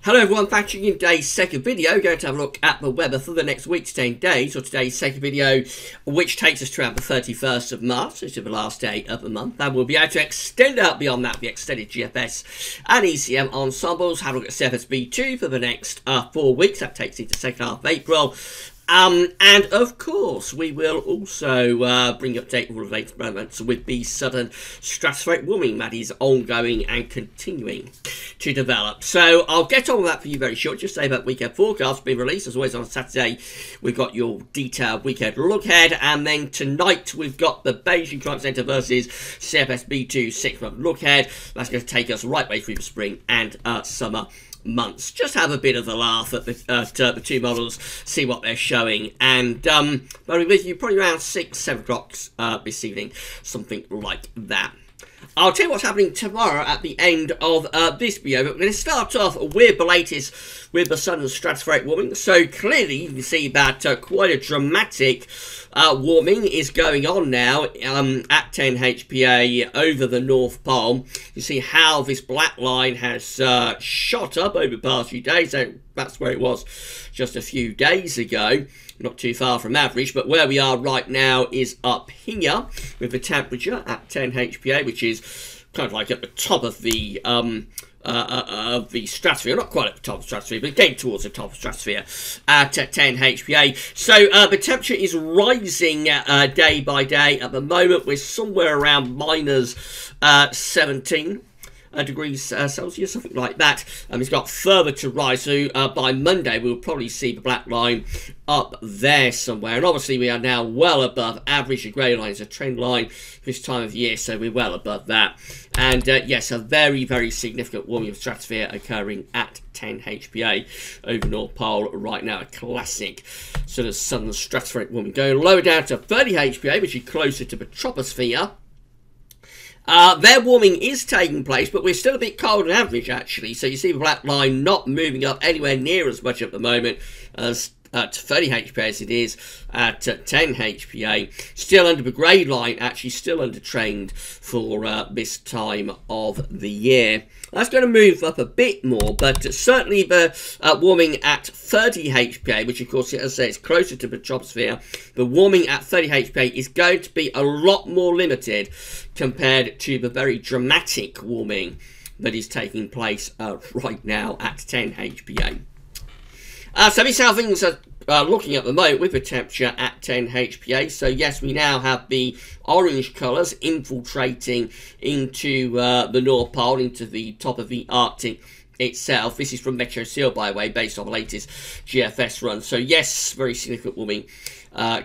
Hello everyone, thanks for tuning in today's second video. We're going to have a look at the weather for the next week to 10 days, or today's second video, which takes us to around the 31st of March, which is the last day of the month. And we'll be able to extend out beyond that, the extended GFS and ECM ensembles. Have a look at CFSB2 for the next 4 weeks. That takes you to the second half of April. And of course, we will also bring you update all of the latest developments with the sudden stratospheric warming that is ongoing and continuing to develop. So I'll get on with that for you very short. Just say that weekend forecast being released as always on Saturday. We've got your detailed weekend look ahead, and then tonight we've got the Beijing Climate Centre versus CFSB2 6-month look ahead. That's going to take us right way through the spring and summer months. Just have a bit of a laugh at the two models, see what they're showing, and I'll be with you probably around 6-7 o'clock this evening, something like that. I'll tell you what's happening tomorrow at the end of this video, but we're going to start off with the latest with the sudden stratospheric warming. So clearly you can see that quite a dramatic warming is going on now at 10 HPA over the North Pole. You see how this black line has shot up over the past few days. So that's where it was just a few days ago. Not too far from average, but where we are right now is up here with the temperature at 10 HPA, which is kind of like at the top of the stratosphere. Not quite at the top of the stratosphere, but getting towards the top of the stratosphere at 10 HPA. So the temperature is rising day by day. At the moment, we're somewhere around minus 17 degrees Celsius, something like that. It's got further to rise, so by Monday we'll probably see the black line up there somewhere, and obviously we are now well above average. The grey line is a trend line this time of year, so we're well above that. And yes, a very, very significant warming of the stratosphere occurring at 10 HPA over North Pole right now. A classic sort of southern stratospheric warming. Going lower down to 30 HPA, which is closer to the troposphere. Their warming is taking place, but we're still a bit colder than average, actually. So you see the black line not moving up anywhere near as much at the moment as at 30 HPA as it is at 10 HPA. Still under the grey line, actually still under trend for this time of the year. That's going to move up a bit more, but certainly the warming at 30 HPA, which of course, as I say, is closer to the troposphere, the warming at 30 HPA is going to be a lot more limited compared to the very dramatic warming that is taking place right now at 10 HPA. So this is how things are looking at the moment with the temperature at 10 HPA. So yes, we now have the orange colours infiltrating into the North Pole, into the top of the Arctic itself. This is from MeteoSeal, by the way, based on the latest GFS run. So yes, very significant warming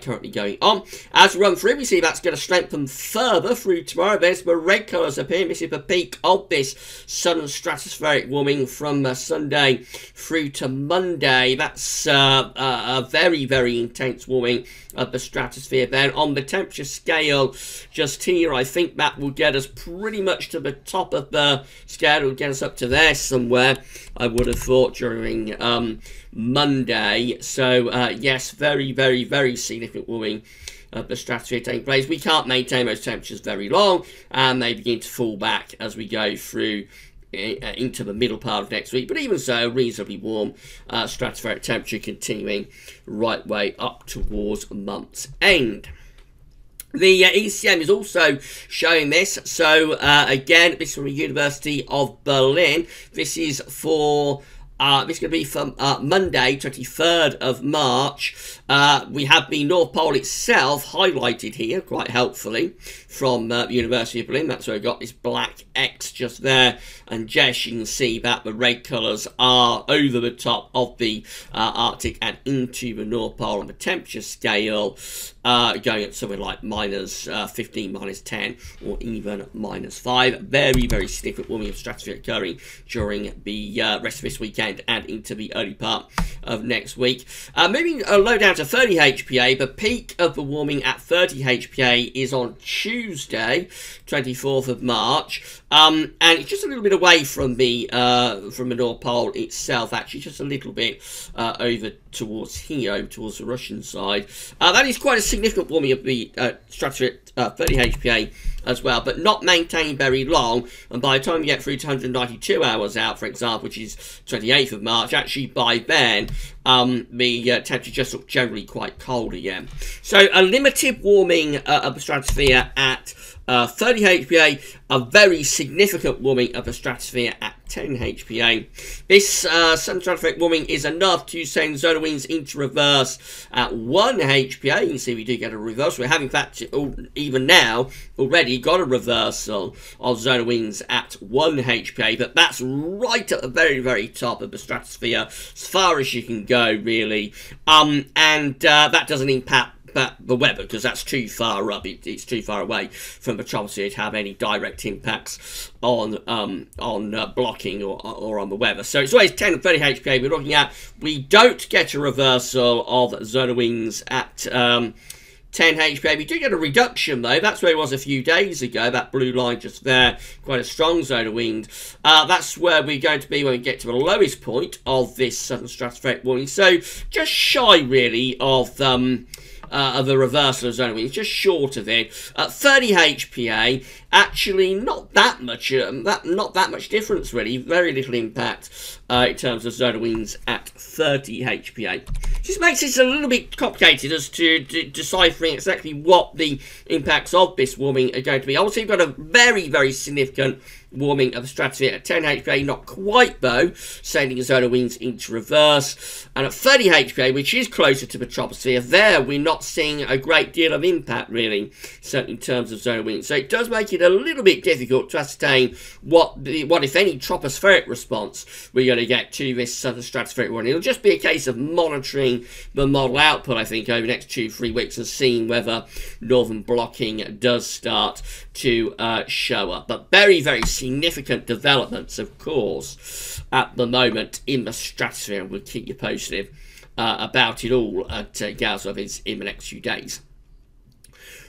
currently going on. As we run through, we see that's going to strengthen further through tomorrow. There's the red colours appearing. This is the peak of this sudden stratospheric warming from Sunday through to Monday. That's a very, very intense warming of the stratosphere. Then on the temperature scale just here, I think that will get us pretty much to the top of the scale. It will get us up to there somewhere, I would have thought, during Monday. So yes, very, very, very significant warming of the stratosphere taking place. We can't maintain those temperatures very long, and they begin to fall back as we go through into the middle part of next week. But even so, reasonably warm stratospheric temperature continuing right way up towards month's end. The ECM is also showing this. So again, this is from the University of Berlin. This is for this is going to be from Monday, 23rd of March. We have the North Pole itself highlighted here, quite helpfully, from the University of Berlin. That's where I got this black X just there. And just you can see that the red colours are over the top of the Arctic and into the North Pole on the temperature scale, going at somewhere like minus 15, minus 10, or even minus 5. Very, very significant warming of stratosphere occurring during the rest of this weekend and into the early part of next week. Moving low down to 30 HPA, the peak of the warming at 30 HPA is on Tuesday, 24th of March, and it's just a little bit away from the North Pole itself, actually, just a little bit over towards here, over towards the Russian side. That is quite a significant warming of the stratosphere 30 HPA as well, but not maintained very long. And by the time you get through to 192 hours out, for example, which is 28th of March, actually by then the temperature just looks generally quite cold again. So a limited warming of the stratosphere at 30 HPA, a very significant warming of the stratosphere at 10 HPA. This sudden stratospheric warming is enough to send solar winds into reverse at 1 HPA. You can see we do get a reversal. We have, in fact, even now, already got a reversal of solar winds at 1 HPA, but that's right at the very, very top of the stratosphere, as far as you can go, really. That doesn't impact the weather, because that's too far up. It's too far away from the troposphere to have any direct impacts on blocking or on the weather. So it's always 10 and 30 HPA we're looking at. We don't get a reversal of solar winds at 10 HPA. We do get a reduction, though. That's where it was a few days ago, that blue line just there, quite a strong solar wind. That's where we're going to be when we get to the lowest point of this sudden stratospheric warming. So just shy, really, of the reversal of solar winds, just short of it. 30 HPA, actually not that much difference, really. Very little impact in terms of solar winds at 30 HPA. This makes it a little bit complicated as to deciphering exactly what the impacts of this warming are going to be. Obviously, you've got a very, very significant warming of the stratosphere at 10 HPA, not quite, though, sending solar winds into reverse. And at 30 HPA, which is closer to the troposphere, there we're not seeing a great deal of impact, really, certainly in terms of solar winds. So it does make it a little bit difficult to ascertain what if any, tropospheric response we're going to get to this sudden stratospheric warming. It'll just be a case of monitoring the model output, I think, over the next 2-3 weeks and seeing whether northern blocking does start to show up. But very, very significant developments, of course, at the moment in the stratosphere. We'll keep you posted about it all at Gauss Office in the next few days.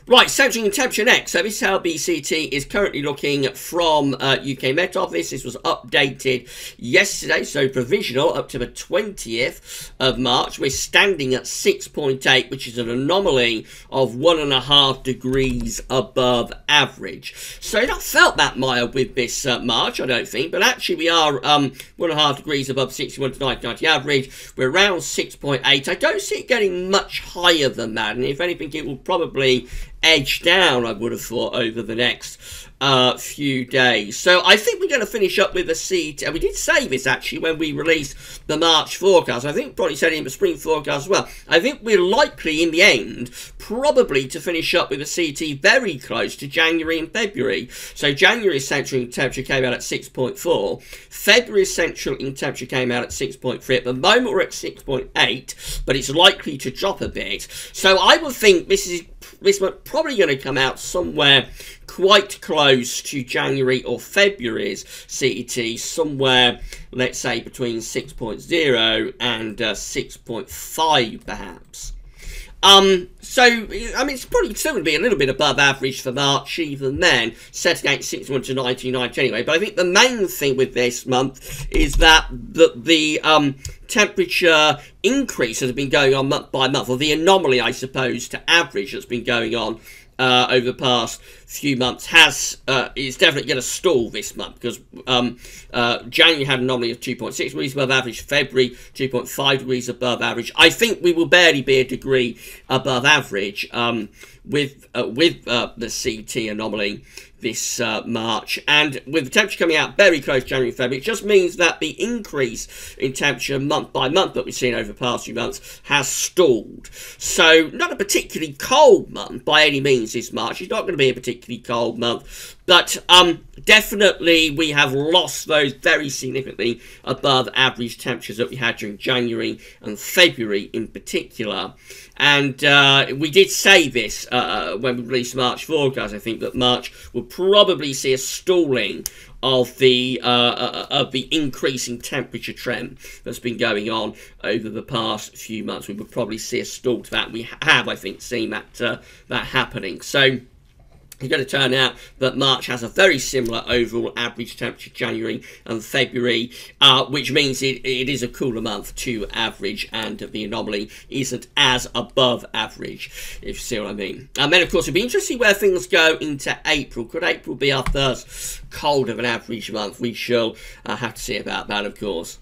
Right, sampling and temperature next. So this is how BCT is currently looking from UK Met Office. This was updated yesterday, so provisional up to the 20th of March. We're standing at 6.8, which is an anomaly of 1.5 degrees above average. So not felt that mild with this March, I don't think, but actually we are 1.5 degrees above 61 to 90 average. We're around 6.8. I don't see it getting much higher than that, and if anything, it will probably edge down, I would have thought, over the next few days. So I think we're going to finish up with a CT, and we did say this actually when we released the March forecast. I think probably said it in the spring forecast as well. I think we're likely in the end probably to finish up with a CT very close to January and February. So January's central temperature came out at 6.4. February's central temperature came out at 6.3. At the moment we're at 6.8, but it's likely to drop a bit. So I would think this one's probably going to come out somewhere quite close to January or February's CET, somewhere, let's say, between 6.0 and 6.5, perhaps. So, I mean, it's probably still going to be a little bit above average for March, even then, set against 61 to 99 anyway. But I think the main thing with this month is that the temperature increase has been going on month by month, or the anomaly, I suppose, to average that's been going on over the past few months is definitely going to stall this month, because January had an anomaly of 2.6 degrees above average, February 2.5 degrees above average. I think we will barely be a degree above average with the CT anomaly this March, and with the temperature coming out very close to January and February, it just means that the increase in temperature month by month that we've seen over the past few months has stalled. So not a particularly cold month by any means this March. It's not going to be a particularly cold month, but definitely we have lost those very significantly above average temperatures that we had during January and February in particular. And we did say this when we released March forecast. I think that March will probably see a stalling of the increasing temperature trend that's been going on over the past few months. We would probably see a stall to that. We have, I think, seen that happening. So It's going to turn out that March has a very similar overall average temperature January and February, which means it is a cooler month to average, and the anomaly isn't as above average, if you see what I mean. And then, of course, it'll be interesting where things go into April. Could April be our first colder than average month? We shall have to see about that, of course.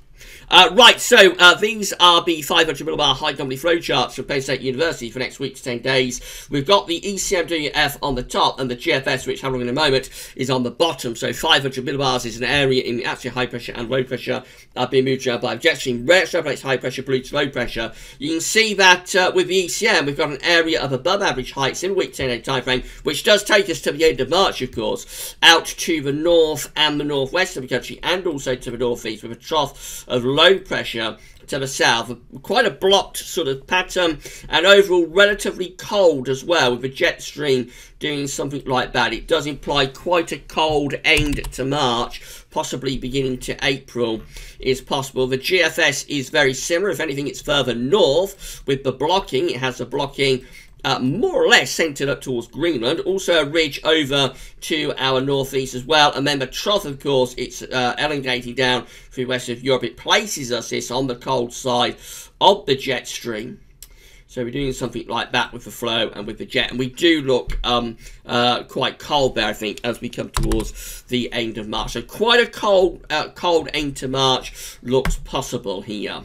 Right, so these are the 500 millibar high anomaly flow charts from Penn State University for next week to 10 days. We've got the ECMWF on the top and the GFS, which I'll have in a moment, is on the bottom. So 500 millibars is an area in actually high pressure and low pressure being moved around by a jet stream. Where it extrapolates high pressure, blue to low pressure. You can see that with the ECM, we've got an area of above average heights in week 10-day time frame, which does take us to the end of March, of course, out to the north and the northwest of the country, and also to the northeast, with a trough of low pressure to the south. Quite a blocked sort of pattern, and overall relatively cold as well, with the jet stream doing something like that. It does imply quite a cold end to March, possibly beginning to April is possible. The GFS is very similar. If anything, it's further north with the blocking. It has the blocking more or less centered up towards Greenland. Also a ridge over to our northeast as well. And then the trough, of course, it's elongating down through west of Europe. It places us this on the cold side of the jet stream. So we're doing something like that with the flow and with the jet. And we do look quite cold there, I think, as we come towards the end of March. So quite a cold end to March looks possible here.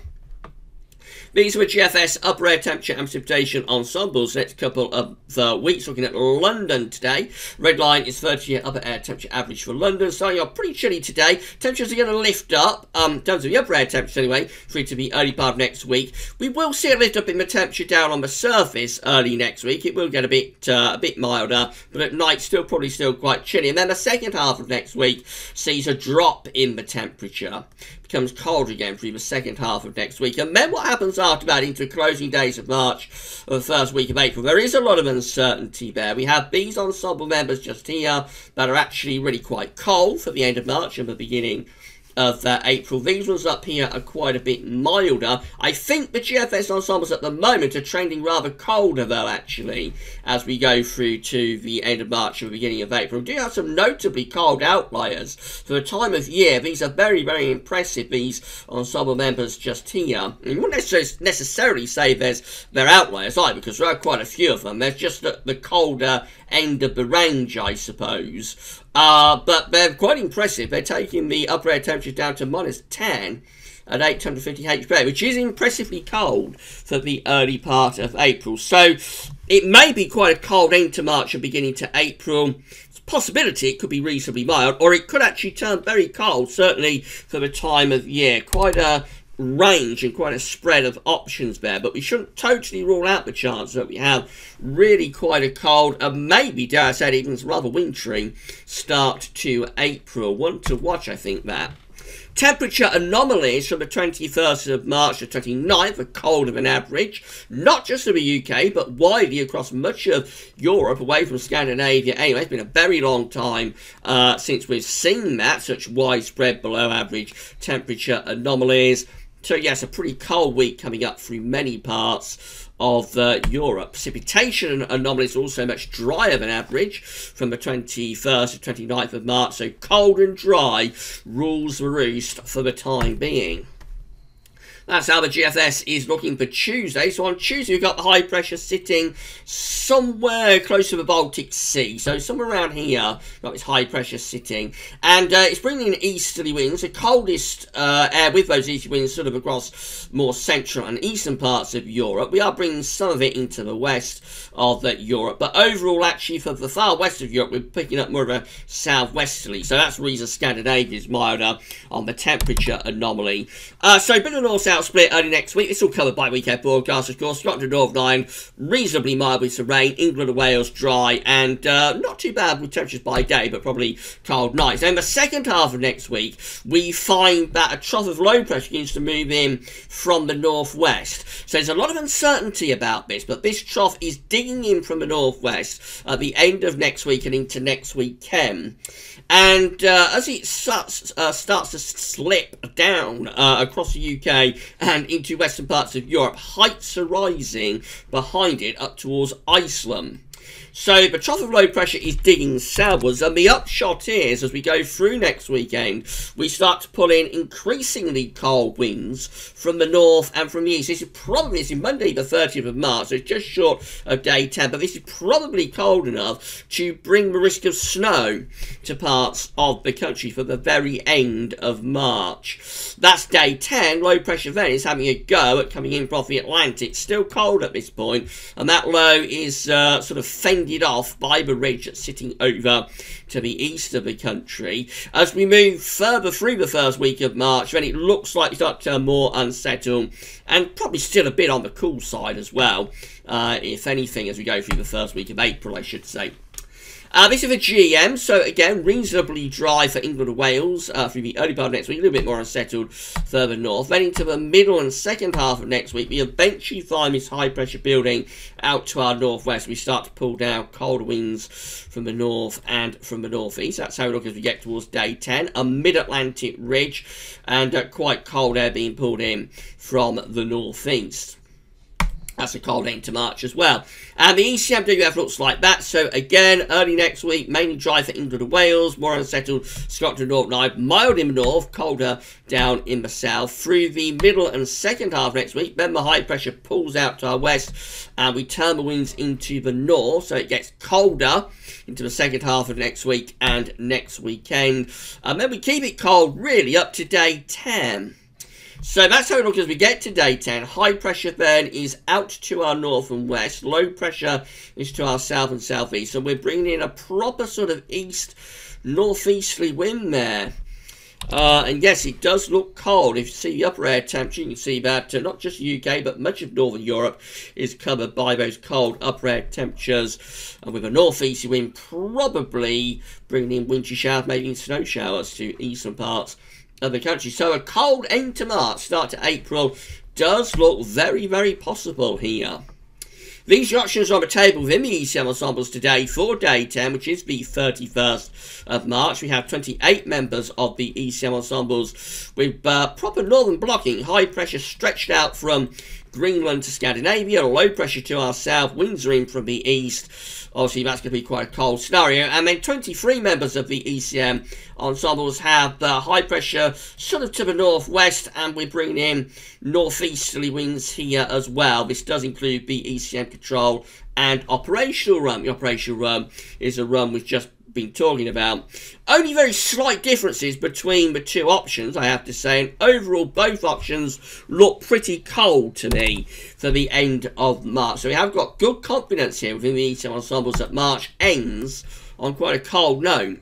These were GFS upper air temperature and precipitation ensembles. Next couple of weeks, looking at London today. Red line is 30-year upper air temperature average for London. Starting off pretty chilly today. Temperatures are going to lift up, in terms of the upper air temperature anyway, through to the early part of next week. We will see a lift up in the temperature down on the surface early next week. It will get a bit milder, but at night still quite chilly. And then the second half of next week sees a drop in the temperature. Becomes colder again through the second half of next week. And then what happens after that into the closing days of March or the first week of April? There is a lot of uncertainty there. We have these ensemble members just here that are actually really quite cold for the end of March and the beginning of April. These ones up here are quite a bit milder. I think the GFS ensembles at the moment are trending rather colder though, actually, as we go through to the end of March and the beginning of April. We do have some notably cold outliers for the time of year. These are very, very impressive, these ensemble members just here. And you wouldn't necessarily say they're outliers either, because there are quite a few of them. There's just the colder end of the range, I suppose. But they're quite impressive. They're taking the upper air temperature down to -10 at 850 HPA, which is impressively cold for the early part of April. So it may be quite a cold end to March and beginning to April. It's a possibility it could be reasonably mild, or it could actually turn very cold, certainly for the time of year. Quite a range and quite a spread of options there, but we shouldn't totally rule out the chance that we have really quite a cold and maybe, dare I say, even rather wintry start to April. One to watch, I think, that. Temperature anomalies from the 21st of March to 29th are colder than average, not just in the UK, but widely across much of Europe, away from Scandinavia. Anyway, it's been a very long time since we've seen that, such widespread below average temperature anomalies. So yes, a pretty cold week coming up through many parts of Europe. Precipitation anomalies are also much drier than average from the 21st to 29th of March, so cold and dry rules the roost for the time being. That's how the GFS is looking for Tuesday. So on Tuesday, we've got the high pressure sitting somewhere close to the Baltic Sea. So somewhere around here, got this high pressure sitting. And it's bringing in easterly winds. The coldest air with those easterly winds sort of across more central and eastern parts of Europe. We are bringing some of it into the west of Europe. But overall, actually, for the far west of Europe, we're picking up more of a southwesterly. So that's the reason Scandinavia is milder on the temperature anomaly. So a bit of north-south split early next week. It's all covered by weekend broadcast, of course. Scotland and Northern Ireland, reasonably mild with some rain. England and Wales, dry. And not too bad with temperatures by day, but probably cold nights. Then the second half of next week, we find that a trough of low pressure begins to move in from the northwest. So there's a lot of uncertainty about this, but this trough is digging in from the northwest at the end of next week and into next weekend. And as it starts to slip down across the UK and into western parts of Europe, heights are rising behind it up towards Iceland. So the trough of low pressure is digging southwards, and the upshot is, as we go through next weekend, we start to pull in increasingly cold winds from the north and from the east. This is Monday the 30th of March, so it's just short of day 10, but this is probably cold enough to bring the risk of snow to parts of the country for the very end of March. That's day 10. Low pressure then is having a go at coming in from the Atlantic. Still cold at this point, and that low is sort of fended off by the ridge that's sitting over to the east of the country. As we move further through the first week of March, then it looks like it's starting to turn more unsettled, and probably still a bit on the cool side as well, if anything, as we go through the first week of April, I should say. This is a GM, so again, reasonably dry for England and Wales through the early part of next week, a little bit more unsettled further north. Then into the middle and second half of next week, we eventually find this high pressure building out to our northwest. We start to pull down colder winds from the north and from the northeast. That's how we look as we get towards day 10. A mid-Atlantic ridge and quite cold air being pulled in from the northeast. That's a cold end to March as well. And the ECMWF looks like that. So again, early next week, mainly dry for England and Wales, more unsettled Scotland, Northern Ireland, mild in the north, colder down in the south. Through the middle and second half next week, then the high pressure pulls out to our west, and we turn the winds into the north, so it gets colder into the second half of next week and next weekend. And then we keep it cold really up to day 10. So that's how it looks as we get to day 10. High pressure then is out to our north and west. Low pressure is to our south and southeast. So we're bringing in a proper sort of east northeasterly wind there. And yes, it does look cold. If you see the upper air temperature, you can see that not just the UK, but much of Northern Europe is covered by those cold upper air temperatures. And with a northeasterly wind probably bringing in wintry showers, maybe in snow showers to eastern parts of the country. So a cold end to March, start to April, does look very, very possible here. These options are on the table within the ECM ensembles today for day 10, which is the 31st of March. We have 28 members of the ECM ensembles with proper northern blocking, high pressure stretched out from Greenland to Scandinavia, low pressure to our south, winds are in from the east. Obviously, that's going to be quite a cold scenario. And then 23 members of the ECM ensembles have high pressure sort of to the northwest, and we're bringing in northeasterly winds here as well. This does include the ECM control and operational run. The operational run is a run we've just been talking about. Only very slight differences between the two options, I have to say, and overall both options look pretty cold to me for the end of March. So we have got good confidence here within the ECM ensembles that March ends on quite a cold note.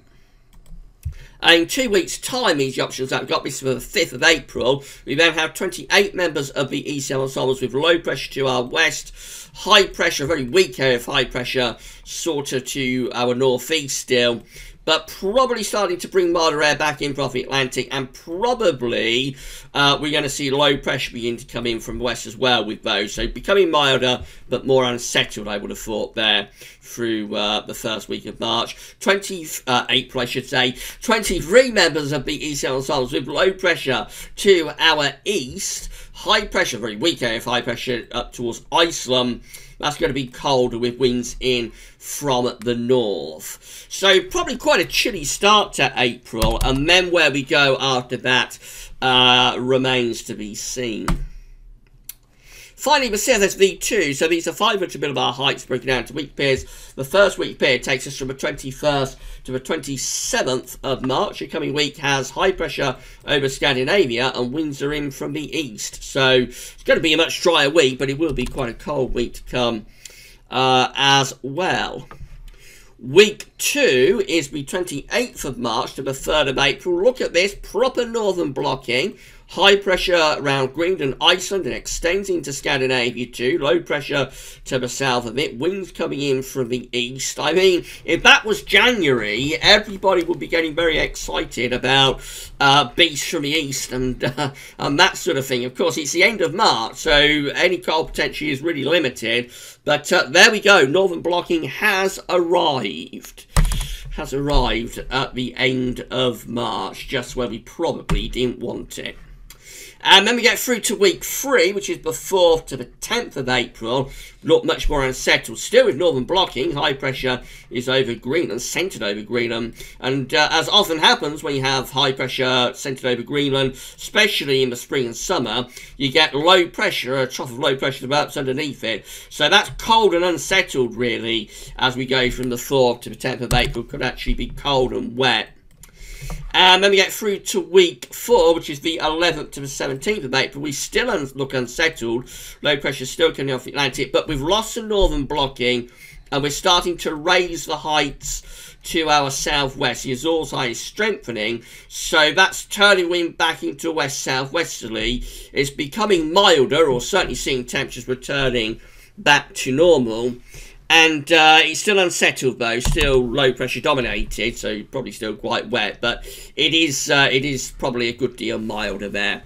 And in 2 weeks' time, these options that we've got this for the 5th of April, we then have 28 members of the ECM ensembles with low pressure to our west, high pressure, a very weak area of high pressure, sort of to our northeast still, but probably starting to bring milder air back in from the Atlantic, and probably we're going to see low pressure begin to come in from the west as well with those. So becoming milder, but more unsettled, I would have thought, there through the first week of March. April, I should say. 23 members of the ECM ensembles with low pressure to our east, high pressure, very weak area of high pressure up towards Iceland. That's going to be colder with winds in from the north. So probably quite a chilly start to April, and then where we go after that remains to be seen. Finally, the CFS-V2, so these are 500 millibar heights broken down to week periods. The first week period takes us from the 21st to the 27th of March. The coming week has high pressure over Scandinavia, and winds are in from the east. So it's going to be a much drier week, but it will be quite a cold week to come as well. Week 2 is the 28th of March to the 3rd of April. Look at this, proper northern blocking. High pressure around Greenland and Iceland and extends into Scandinavia too. Low pressure to the south of it. Winds coming in from the east. I mean, if that was January, everybody would be getting very excited about beasts from the east and that sort of thing. Of course, it's the end of March, so any cold potential is really limited. But there we go. Northern blocking has arrived. Has arrived at the end of March, just where we probably didn't want it. And then we get through to week 3, which is the 4th to the 10th of April. Look much more unsettled. Still with northern blocking. High pressure is over Greenland, centred over Greenland. And as often happens when you have high pressure centred over Greenland, especially in the spring and summer, you get low pressure, a trough of low pressure develops underneath it. So that's cold and unsettled, really, as we go from the 4th to the 10th of April. Could actually be cold and wet. And then we get through to week 4, which is the 11th to the 17th of April. We still look unsettled. Low pressure still coming off the Atlantic, but we've lost some northern blocking, and we're starting to raise the heights to our southwest. The Azores High is strengthening, so that's turning wind back into west-southwesterly. It's becoming milder, or certainly seeing temperatures returning back to normal. And it's still unsettled, though, still low pressure dominated, so probably still quite wet, but it is probably a good deal milder there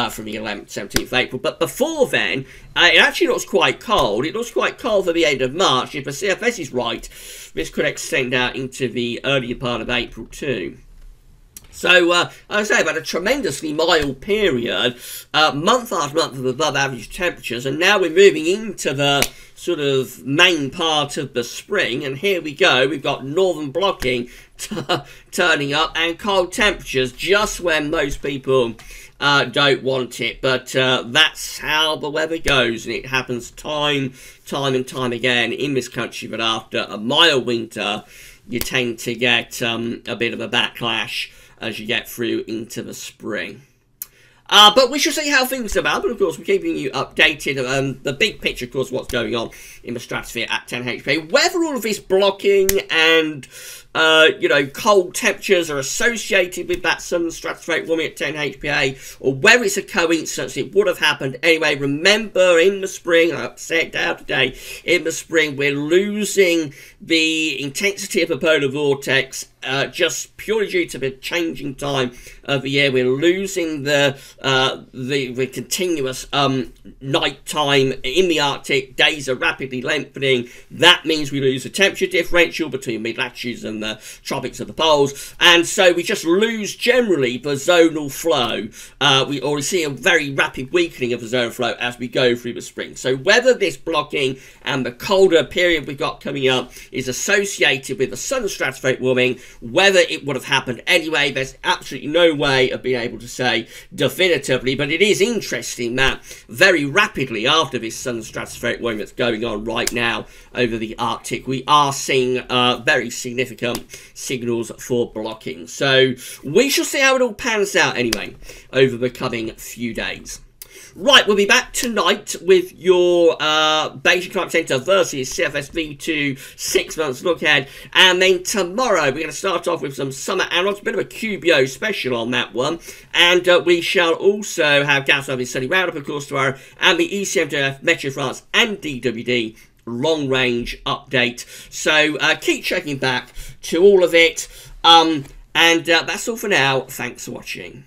from the 11th, 17th of April. But before then, it actually looks quite cold. It looks quite cold for the end of March. If the CFS is right, this could extend out into the earlier part of April too. So, as I say, about a tremendously mild period, month after month of above average temperatures, and now we're moving into the sort of main part of the spring, and here we go, we've got northern blocking turning up, and cold temperatures just when most people don't want it, but that's how the weather goes, and it happens time and time again in this country, that after a mild winter, you tend to get a bit of a backlash as you get through into the spring. But we shall see how things develop, and of course we're keeping you updated. The big picture, of course, what's going on in the stratosphere at 10 HP. Whether all of this blocking and you know, cold temperatures are associated with that sudden stratospheric warming at 10 HPA, or whether it's a coincidence, it would have happened anyway. Remember, in the spring, I'll say it down today, in the spring, we're losing the intensity of the polar vortex just purely due to the changing time of the year. We're losing the continuous night time in the Arctic. Days are rapidly lengthening. That means we lose the temperature differential between mid-latitudes and the tropics of the poles, and so we just lose generally the zonal flow. We see a very rapid weakening of the zonal flow as we go through the spring. So whether this blocking and the colder period we've got coming up is associated with the sudden stratospheric warming, whether it would have happened anyway, there's absolutely no way of being able to say definitively, but it is interesting that very rapidly after this sudden stratospheric warming that's going on right now over the Arctic, we are seeing very significant signals for blocking. So we shall see how it all pans out anyway over the coming few days. Right, we'll be back tonight with your Beijing Climate Centre versus CFS V2 6 months look ahead. And then tomorrow we're going to start off with some summer analogs, a bit of a QBO special on that one. And we shall also have Gas Oven Sunny Roundup, of course, tomorrow, and the ECMWF, Meteo France and DWD long range update. So keep checking back to all of it. And that's all for now. Thanks for watching.